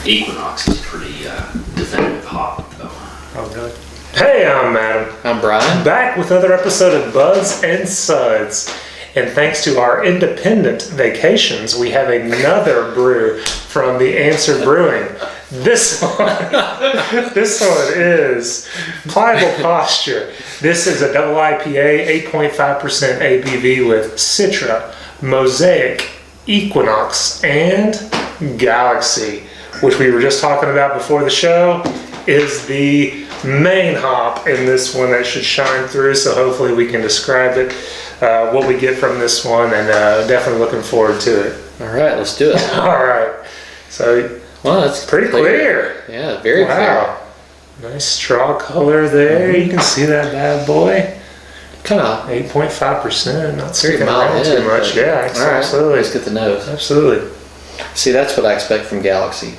Equinox is pretty definitive hop, though. Oh, really? Hey, I'm Adam. I'm Bryan. Back with another episode of Buds and Suds. And thanks to our independent vacations, we have another brew from the Answer Brewing. This one is Pliable Posture. This is a double IPA, 8.5% ABV with Citra, Mosaic, Equinox, and Galaxy, which we were just talking about before the show, is the main hop in this one that should shine through. So hopefully we can describe it, what we get from this one, and definitely looking forward to it. All right, let's do it. All right. So, well, that's pretty clear. Yeah, very clear. Nice straw color there. You can see that bad boy. Kind of 8.5%. Not very sticking mild around too much. Yeah, absolutely. Let's get the nose. Absolutely. See, that's what I expect from Galaxy.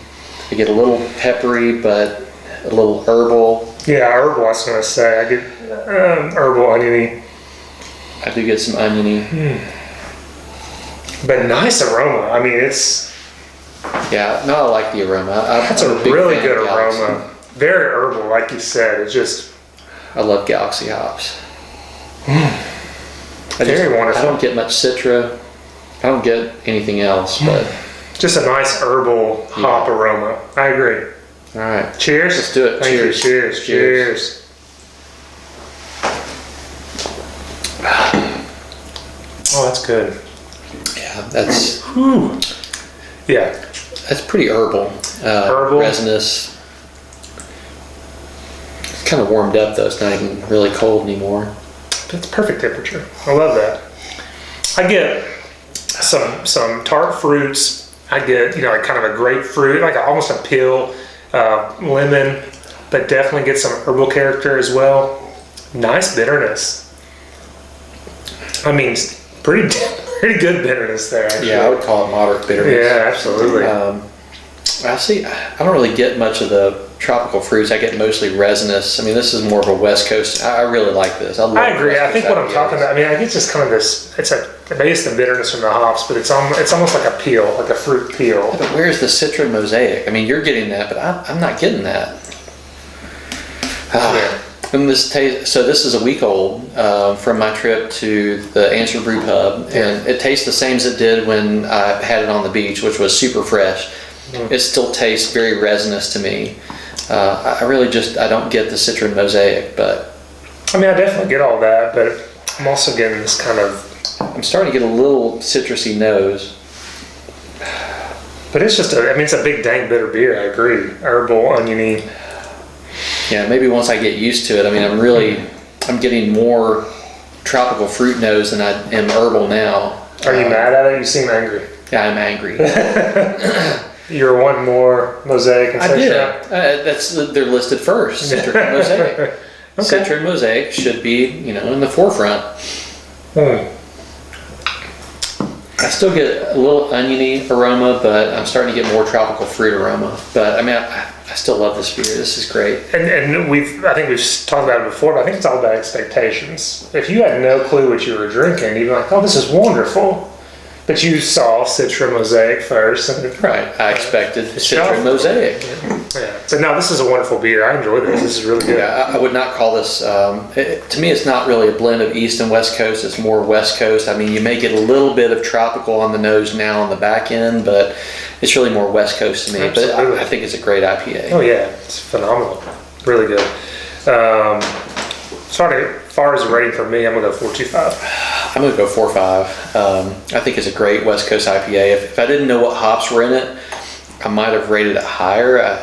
You get a little peppery, but a little herbal. Yeah, herbal. I was gonna say I get herbal, oniony. I do get some oniony. But nice aroma. I mean, it's. Yeah, no, I like the aroma. That's a really good aroma. Very herbal, like you said. It's just. I love Galaxy hops. Very wonderful. I don't get much Citra. I don't get anything else, but. Just a nice herbal hop aroma. I agree. All right. Cheers. Let's do it. Thank you. Cheers. Cheers. Oh, that's good. Yeah, that's. Whew. Yeah. That's pretty herbal. Herbal. Resinous. It's kind of warmed up though. It's not even really cold anymore. That's perfect temperature. I love that. I get some tart fruits. I get, like kind of a grapefruit, like almost a peel, lemon, but definitely get some herbal character as well. Nice bitterness. I mean, pretty good bitterness there, actually. Yeah, I would call it moderate bitterness. Yeah, absolutely. I don't really get much of the tropical fruits. I get mostly resinous. I mean, this is more of a West Coast. I really like this. I agree. I think what I'm talking about, I get just kind of this, it's the bitterness from the hops, but it's almost like a peel, like a fruit peel. Yeah, but where's the Citra Mosaic? I mean, you're getting that, but I'm not getting that. And this is a week old from my trip to the Answer Brew Pub, and it tastes the same as it did when I had it on the beach, which was super fresh. It still tastes very resinous to me. I don't get the Citra Mosaic, but I definitely get all that, but I'm also getting this kind of. I'm starting to get a little citrusy nose. But it's just it's a big dang bitter beer. I agree. Herbal, oniony. Yeah, maybe once I get used to it. I'm getting more tropical fruit nose than I am herbal now. Are you mad at it? You seem angry. Yeah, I'm angry. You're wanting more Mosaic and Citra? I did. They're listed first. Citra and Mosaic. Okay. Citra and Mosaic should be, in the forefront. I still get a little oniony aroma, but I'm starting to get more tropical fruit aroma. But I still love this beer. This is great. And I think we've talked about it before, but I think it's all about expectations. If you had no clue what you were drinking, you'd be like, "Oh, this is wonderful." But you saw Citra Mosaic first. Right. I expected Citra Mosaic. Yeah. But no, this is a wonderful beer. I enjoy this. This is really good. Yeah, I would not call this, to me, it's not really a blend of East and West Coast. It's more West Coast. You may get a little bit of tropical on the nose now on the back end, but it's really more West Coast to me. Absolutely. But I think it's a great IPA. Oh, yeah. It's phenomenal. Really good. As far as a rating for me, I'm going to go 4.25. I'm going to go 4.5. I think it's a great West Coast IPA. If I didn't know what hops were in it, I might have rated it higher.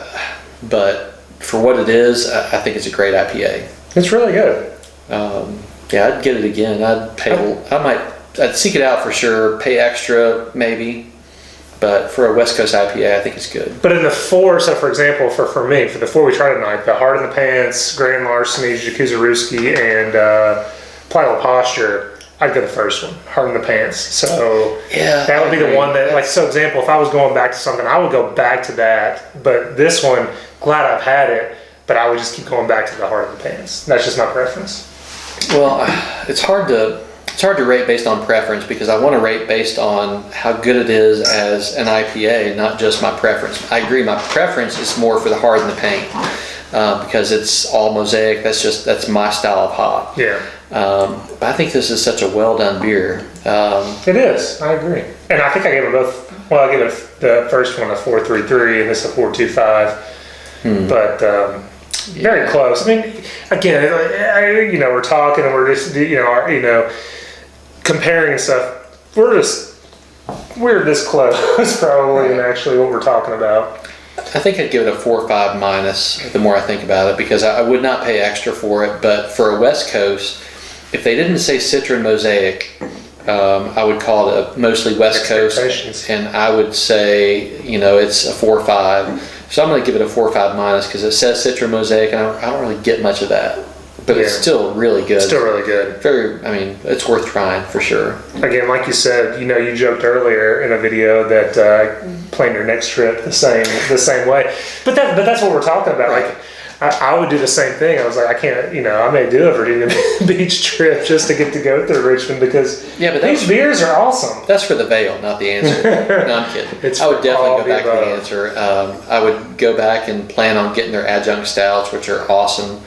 But for what it is, I think it's a great IPA. It's really good. Yeah, I'd get it again. I'd seek it out for sure, pay extra maybe. But for a West Coast IPA, I think it's good. But in the four, so for example, for me, for the four we tried tonight, the Hard in the Pants, Grand Larceny, Yakuza and Pliable Posture, I'd go the first one, Hard in the Pants. So yeah, that would be the one that, example, if I was going back to something, I would go back to that. But this one, glad I've had it, but I would just keep going back to the Hard in the Pants. That's just my preference. Well, it's hard It's hard to rate based on preference because I want to rate based on how good it is as an IPA, not just my preference. I agree, my preference is more for the hard and the paint because it's all Mosaic. That's my style of hop. Yeah. But I think this is such a well done beer. It is. I agree. And I think I gave it both. Well, I gave it the first one a 4.33 and this a 4.25. But very close. I mean, again, we're talking and we're just comparing stuff. We're this close probably in actually what we're talking about. I think I'd give it a 4 or 5 minus the more I think about it because I would not pay extra for it. But for a West Coast, if they didn't say Citra and Mosaic, I would call it a mostly West Coast, and I would say it's a 4 or 5. So I'm going to give it a 4 or 5 minus because it says Citra and Mosaic, and I don't really get much of that. But it's still really good. Still really good. It's worth trying for sure. Again, like you said, you joked earlier in a video that plan your next trip the same way. But that's what we're talking about. Right. Like I would do the same thing. I was like, I can't, I may do a Virginia Beach trip just to get to go through Richmond because these beers are awesome. That's for the Veil, not the Answer. No, I'm kidding. I would definitely go back to the Answer. I would go back and plan on getting their adjunct stouts, which are awesome.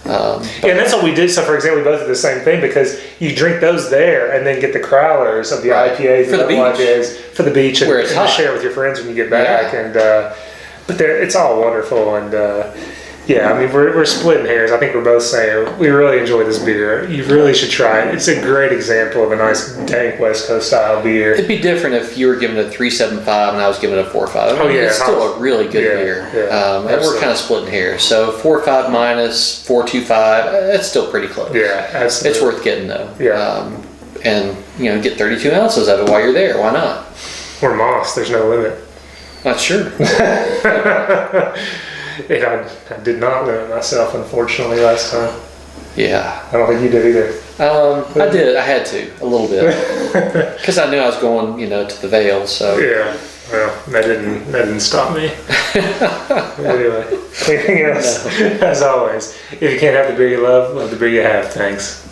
And that's what we did. So, for example, we both did the same thing because you drink those there and then get the crowlers of the IPAs for the beach. IPAs for the beach and to share with your friends when you get back. Yeah. And but it's all wonderful. And we're splitting hairs. I think we're both saying we really enjoy this beer. You really should try it. It's a great example of a nice dank West Coast style beer. It'd be different if you were giving it a 3.75 and I was giving it a 4.5. It's still a really good beer. And we're kind of splitting hairs. So 4.5 minus 4.25. That's still pretty close. Yeah, absolutely. It's worth getting though. Yeah. And get 32 ounces of it while you're there. Why not? We're Moss. There's no limit. Not sure. And I did not limit myself, unfortunately, last time. Yeah. I don't think you did either. I did. I had to a little bit because I knew I was going, to the Veil. So yeah. Well, that didn't stop me. Anyway, anything else? No. As always, if you can't have the beer you love the beer you have. Thanks.